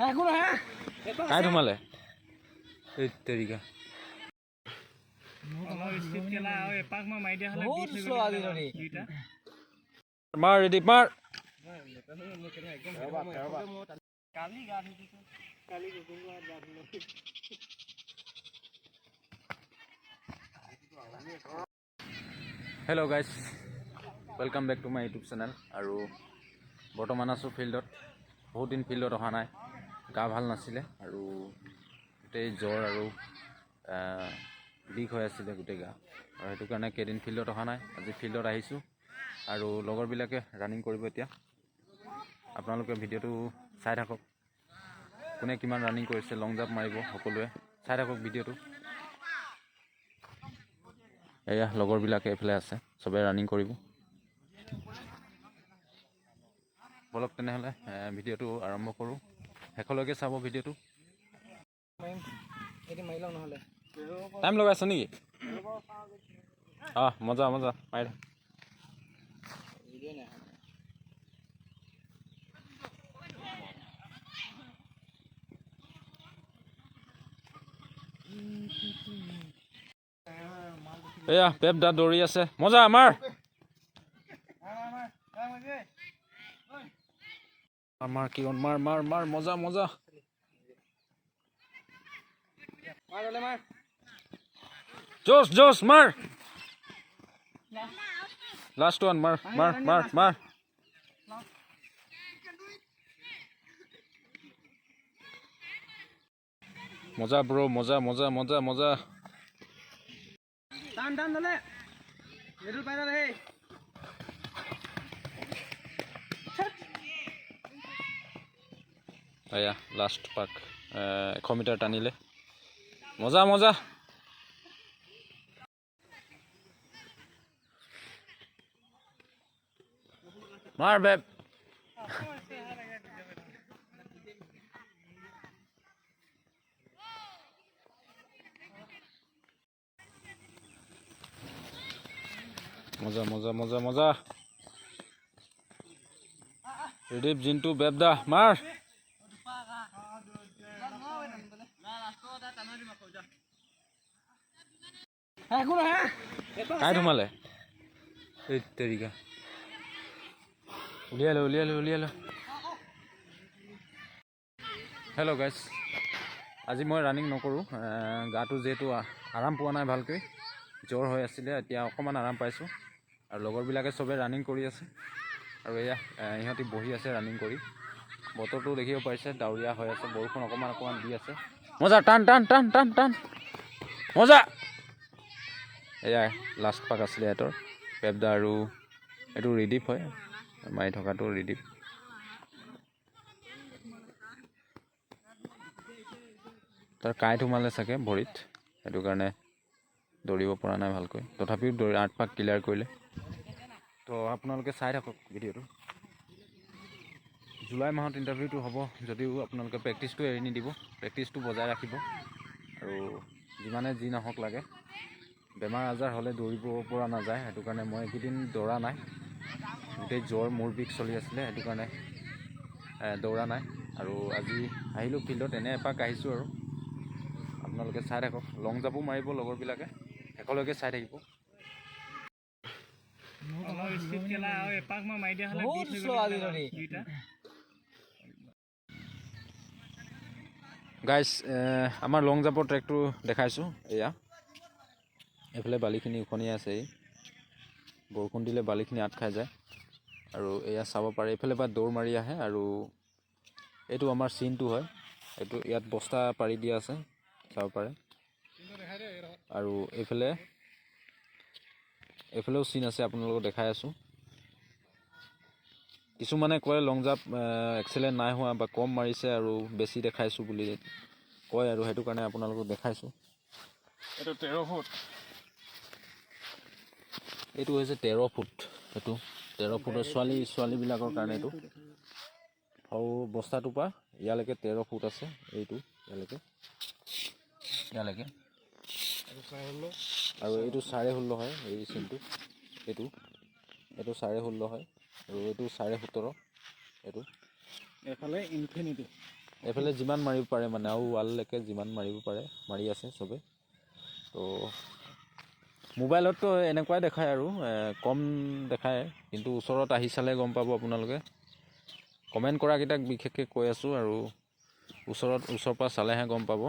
काय तुम्हाला तरीका मार रेडी मार hello guys welcome back to my YouTube channel और बर्तमान आसो फिल्डत बहुत दिन फिल्डत अहा ना गा ভাল नाছিলে और गोटे ज्वर और बिक हो आছিলে गोटे गा और हेतु कारण केदिन फिल्डत अहा ना आज फिल्डत आहिसु और लगर बिलाके रानिंग करिब एतिया आपनालोके भिडिओটো चाइ थाকক कोने किमान रानिंग करिसे लং जाम्प मारिब सकलोए चाइ थाকক भिडिओটো एया लगर बिलाके एफाले आछे सबे रानिंग करिब बोलक तेनेहले भिडिओটো आरम्भ करूँ शेषলৈকে চাব भिडिओটো टाइम लगाइছ नेকি मजा मजा मारि एया पेप दा दौरी আছে मजा मार मार की मार मार मार मजा मजा जोश जोश मार लास्ट वन मार मार मार मार मजा ब्रो मजा मजा मजा मजा टान टान दले मिडल पाइरा रे आया लास्ट पाक 100 मीटर टानिले मजा मजा मार बेब मजा मजा मजा मजा रिदीप जिंटू बेबदा मार काय तुम्हाले तरीका उलिया लो हेलो गाइस आज मैं रानिंग नकरूँ गाटो जेहेतु आराम पा ना भालके ज्वर हो आছিলে এতিয়া অকমান आराम पाइছোঁ और लगर बिलाके सबे रानिंग करि আছে और एया इहति बहि আছে रानिंग करि बतरটো देखिब पाइছে डाउरिया হৈ আছে बरखुन অকমান অকমান দি আছে मजा टान टान टान टान टान मजा एया लास्ट पाक आছিলে এटर পেপদা আৰু এটো ৰিডিপ হয় মাৰি থকাটো ৰিডিপ तर काइट सोमाले चागे भरित সেইটো কাৰণে দৌৰিব পৰা নাই ভালকৈ তথাপিও 8 পাক ক্লিয়াৰ কৰিলে তো আপোনালোকে চাই থাকক ভিডিওটো জুলাই মাহত ইন্টাৰভিউটো হ'ব যদিও আপোনালোকে প্ৰেক্টিছটো এৰি নিদিব প্ৰেক্টিছটো বজাই ৰাখিব আৰু যিমানে যি নহক লাগে বেমাৰ আজাৰ হলে দৌৰিব পৰা নাযায় সেইটো কাৰণে মই এদিন দৌৰা নাই গোটেই জ্বৰ মূৰ বিষ চলি আছিলে সেইটো কাৰণে দৌৰা নাই আৰু আজি আহিলো ফিল্ডত এনে এপাক আহিছো আৰু আপোনালোকে চাই থাকক লং জাপো মাৰিব লগৰ বিলাকে শেষলৈকে চাই থাকিব গাইস আমাৰ লং জাপৰ ট্ৰেকটো দেখাইছো এয়া এফালে বালিখিনি উখনি আছে বৰষুণ দিলে বালিখিনি আট খাই যায় আৰু এয়া চাব পাৰে এফালে বা দৌৰ মাৰি আহে আৰু এটো আমাৰ সিনটো হয় এটো ইয়াত বস্তা পাৰি দিয়া আছে চাব পাৰে আৰু এফালেও সিন আছে আপোনালোকক দেখাই আছো কিছু মানে কয় লং জাপ এক্সেলেন্ট নাই হোৱা বা কম মাৰিছে আৰু বেছি দেখাইছো বুলি কয় আৰু হেতু কাৰণে আপোনালোকক দেখাইছো এটো 13 ফুট এটো হৈছে 13 ফুট এটো 13 ফুটৰ ছোৱালী বিলাকৰ কাৰণে এটো আৰু বস্তাটো পা ইয়ালৈকে 13 ফুট আছে এইটো ইয়ালৈকে আৰু এইটো 16.5 হয় এই সিনটো এইটো 16.5 হয় আৰু এইটো 17.5 এইটো এফালে ইনফিনিটি এইফালে যিমান মাৰিব পাৰে মানে আৰু ৱাললৈকে যিমান মাৰিব পাৰে মাৰি আছে চবে। তো মোবাইলততো এনেকুৱাই দেখায় আৰু কম দেখায়, কিন্তু ওচৰত আহি চালে গম পাব আপোনালোকে। কমেণ্ট কৰাকেইটাক বিশেষকৈ কৈ আছোঁ, আৰু ওচৰৰ পৰা চালেহে গম পাব।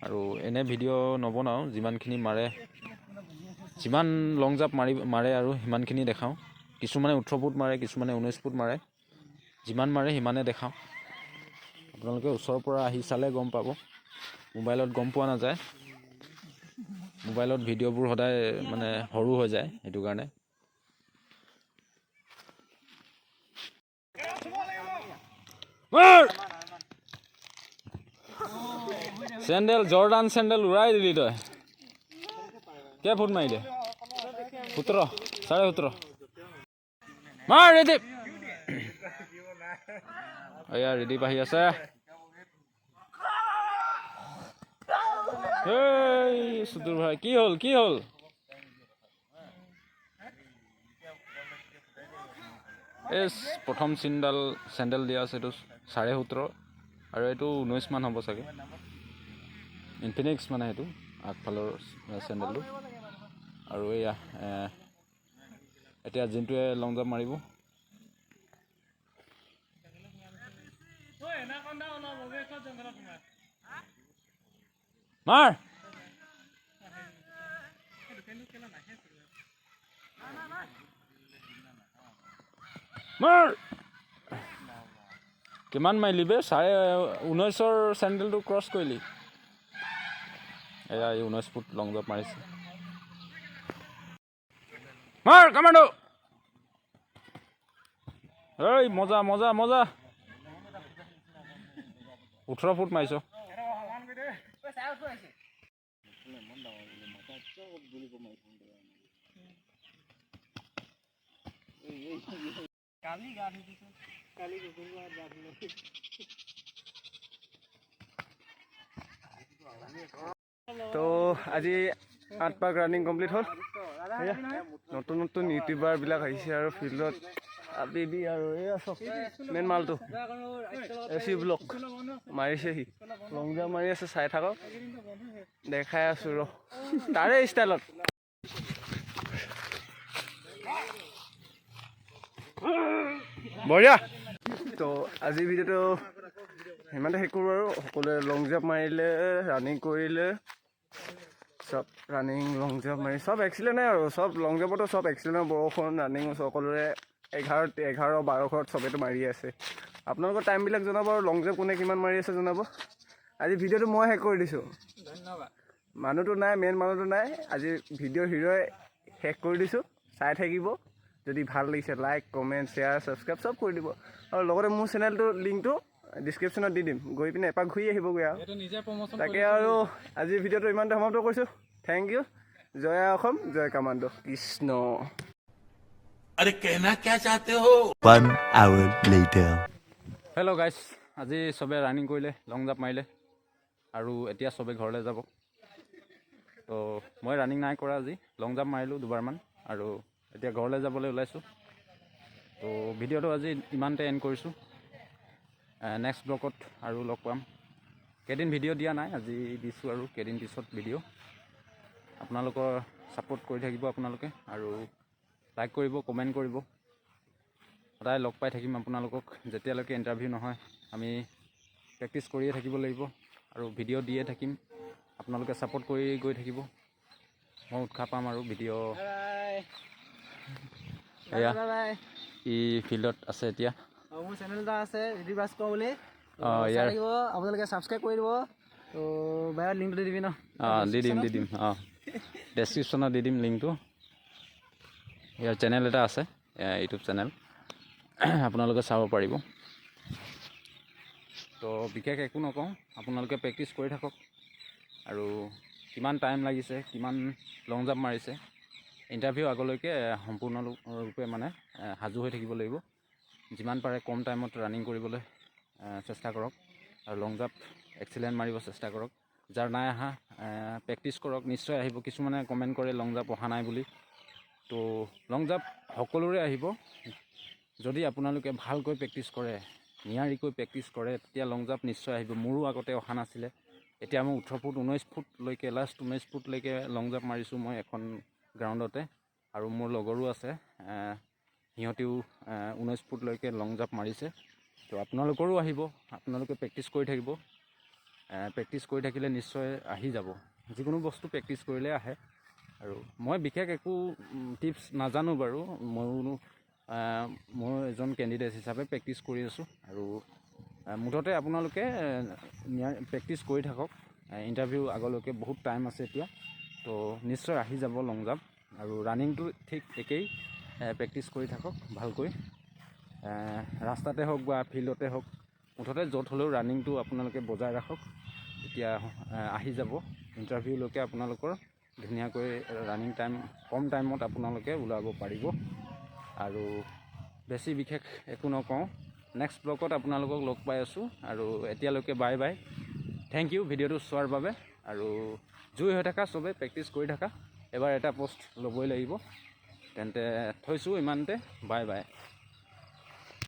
আৰু এনে ভিডিঅ' নবনাওঁ, যিমানখিনি মাৰে, যিমান লং জাম্প মাৰে আৰু সিমানখিনি দেখাওঁ। কিছুমানে 18 ফুট মাৰে, কিছুমানে 19 ফুট মাৰে, যিমান মাৰে সিমানে দেখাওঁ। আপোনালোকে ওচৰৰ পৰা আহি চালে গম পাব, মোবাইলত গম পোৱা নাযায়। মোবাইলত ভিডিঅ'বোৰ সদায় মানে সৰু হৈ যায়, সেইটো কাৰণে। চেণ্ডেল, জৰ্ডান চেণ্ডেল উৰাই দিলি তই। কেই ফুট মাৰিলে? 17, 17.5। মাৰ ৰেডি। এয়া ৰেডি আহি আছে। এই সুদূৰ ভাই, কি হ'ল? এই প্ৰথম চেণ্ডেল দিয়া আছে, এইটো 17.5, আৰু এইটো 19 মান হ'ব চাগে। ইনফিনিক্স মানে সেইটো আগফালৰ চেণ্ডেলটো। আৰু এয়া এতিয়া জিনটোৱে লং জাম্প মাৰিব। মাৰ। মাৰ। কিমান মাৰিলি বে? 19.5ৰ চেণ্ডেলটো ক্ৰছ কৰিলি। এয়া 19 ফুট লং জাম্প মাৰিছে। মাৰ কামাণ্ডো। এই মজা। 18 ফুট মাৰিছ। তো আজি 8 পাক ৰানিং কমপ্লিট হ'ল। নতুন ইউটিউবাৰবিলাক আহিছে আৰু ফিল্ডত আবেলি, আৰু এয়া চব মেইন মালটো এচি ব্লক মাৰিছেহি, লং জাম্প মাৰি আছে। চাই থাকক, দেখাই আছোঁ ৰ তাৰে ষ্টাইলত। বঢ়িয়া। তো আজিৰ ভিডিঅ'টো সিমানতে শেষ কৰোঁ আৰু। সকলোৱে লং জাম্প মাৰিলে, ৰানিং কৰিলে, চব ৰানিং লং জাম্প মাৰি চব এক্সিলেণ্টে আৰু। চব লং জাম্পতো চব এক্সিলেণ্ট, বৰষুণ ৰানিং সকলোৰে 11, 12 চবেতো মাৰি আছে। আপোনালোকৰ টাইমবিলাক জনাব, আৰু লং জাম্প কোনে কিমান মাৰি আছে জনাব। আজি ভিডিঅ'টো মই শেষ কৰি দিছোঁ, মানুহটো নাই, মেইন মানুহটো নাই। আজি ভিডিঅ'ৰ হিৰোই শেষ কৰি দিছোঁ। চাই থাকিব, যদি ভাল লাগিছে লাইক, কমেণ্ট, শ্বেয়াৰ, ছাবস্ক্ৰাইব চব কৰি দিব। আৰু লগতে মোৰ চেনেলটোৰ লিংকটো ডিছক্ৰিপশ্যনত দি দিম, গৈ পিনে এপাক ঘূৰি আহিবগৈ আৰু। তাকে আৰু আজিৰ ভিডিঅ'টো ইমানতে সমাপ্ত কৰিছোঁ। Thank you. জয় অসম, জয় কামাণ্ডো, কৃষ্ণ। अरे कहना क्या चाहते हो? 1 hour later. হেল্ল' গাইছ, আজি চবে ৰানিং কৰিলে, লং জাম্প মাৰিলে, আৰু এতিয়া চবে ঘৰলৈ যাব। তো মই ৰানিং নাই কৰা আজি, লং জাম্প মাৰিলোঁ 2বাৰমান, আৰু এতিয়া ঘৰলৈ যাবলৈ ওলাইছোঁ। তো ভিডিঅ'টো আজি ইমানতে এণ্ড কৰিছোঁ। নেক্সট ব্লগত আৰু লগ পাম। কেইদিন ভিডিঅ' দিয়া নাই, আজি দিছোঁ, আৰু কেইদিন পিছত ভিডিঅ'। আপোনালোকৰ ছাপোৰ্ট কৰি থাকিব আপোনালোকে, আৰু লাইক কৰিব, কমেণ্ট কৰিব। সদায় লগ পাই থাকিম আপোনালোকক। যেতিয়ালৈকে ইণ্টাৰভিউ নহয়, আমি প্ৰেক্টিছ কৰিয়ে থাকিব লাগিব, আৰু ভিডিঅ' দিয়ে থাকিম। আপোনালোকে ছাপোৰ্ট কৰি গৈ থাকিব, মই উৎসাহ পাম। আৰু ভিডিঅ' এয়া ই ফিল্ডত আছে এতিয়া। মোৰ চেনেল এটা আছে ৰিদি ভাস্কৰ বুলি, ইয়াৰ আপোনালোকে ছাবস্ক্ৰাইব কৰি দিব। তো বায়'ত লিংকটো দি দিবি ন? দি দিম ডেছক্ৰিপশ্যনত দি দিম লিংকটো। ইয়াৰ চেনেল এটা আছে, ইউটিউব চেনেল, আপোনালোকে চাব পাৰিব। তো বিশেষ একো নকওঁ, আপোনালোকে প্ৰেক্টিছ কৰি থাকক। আৰু কিমান টাইম লাগিছে, কিমান লং জাম্প মাৰিছে, ইণ্টাৰভিউ আগলৈকে সম্পূৰ্ণৰূপে মানে সাজু হৈ থাকিব লাগিব। যিমান পাৰে কম টাইমত ৰানিং কৰিবলৈ চেষ্টা কৰক, আৰু লং জাম্প এক্সিলেণ্ট মাৰিব চেষ্টা কৰক। যাৰ নাই অহা, প্ৰেক্টিছ কৰক, নিশ্চয় আহিব। কিছুমানে কমেণ্ট কৰে লং জাম্প অহা নাই বুলি। তো লং জাম্প সকলোৰে আহিব, যদি আপোনালোকে ভালকৈ প্ৰেক্টিছ কৰে, নিয়াৰিকৈ প্ৰেক্টিছ কৰে তেতিয়া লং জাম্প নিশ্চয় আহিব। মোৰো আগতে অহা নাছিলে, এতিয়া মই 18 ফুট 19 ফুটলৈকে লাষ্ট 19 ফুটলৈকে লং জাম্প মাৰিছোঁ মই এখন গ্ৰাউণ্ডতে। আৰু মোৰ লগৰো আছে, সিহঁতেও 19 ফুটলৈকে লং জাম্প মাৰিছে। তো আপোনালোকৰো আহিব, আপোনালোকে প্ৰেক্টিছ কৰি থাকিব। প্ৰেক্টিছ কৰি থাকিলে নিশ্চয় আহি যাব। যিকোনো বস্তু প্ৰেক্টিছ কৰিলে আহে। আৰু মই বিশেষ একো টিপছ নাজানো বাৰু, মই এজন কেণ্ডিডেট হিচাপে প্ৰেক্টিছ কৰি আছোঁ। আৰু মুঠতে আপোনালোকে প্ৰেক্টিছ কৰি থাকক। ইণ্টাৰভিউ আগলৈকে বহুত টাইম আছে এতিয়া, তো নিশ্চয় আহি যাব লং জাম্প। আৰু ৰানিংটো ঠিক একেই, প্ৰেক্টিছ কৰি থাকক ভালকৈ। ৰাস্তাতে হওক বা ফিল্ডতে হওক, মুঠতে য'ত হ'লেও ৰানিংটো আপোনালোকে বজাই ৰাখক। এতিয়া আহি যাব ইণ্টাৰভিউলৈকে আপোনালোকৰ ধুনীয়াকৈ ৰানিং টাইম কম টাইমত আপোনালোকে ওলাব পাৰিব। আৰু বেছি বিশেষ একো নকওঁ, নেক্সট ব্লগত আপোনালোকক লগ পাই আছোঁ। আৰু এতিয়ালৈকে বাই বাই, থেংক ইউ ভিডিঅ'টো চোৱাৰ বাবে। আৰু জয়ী হৈ থাকা, চবেই প্ৰেক্টিছ কৰি থাকা। এবাৰ এটা পোষ্ট ল'বই লাগিব। তেন্তে থৈছোঁ ইমানতে, বাই বাই।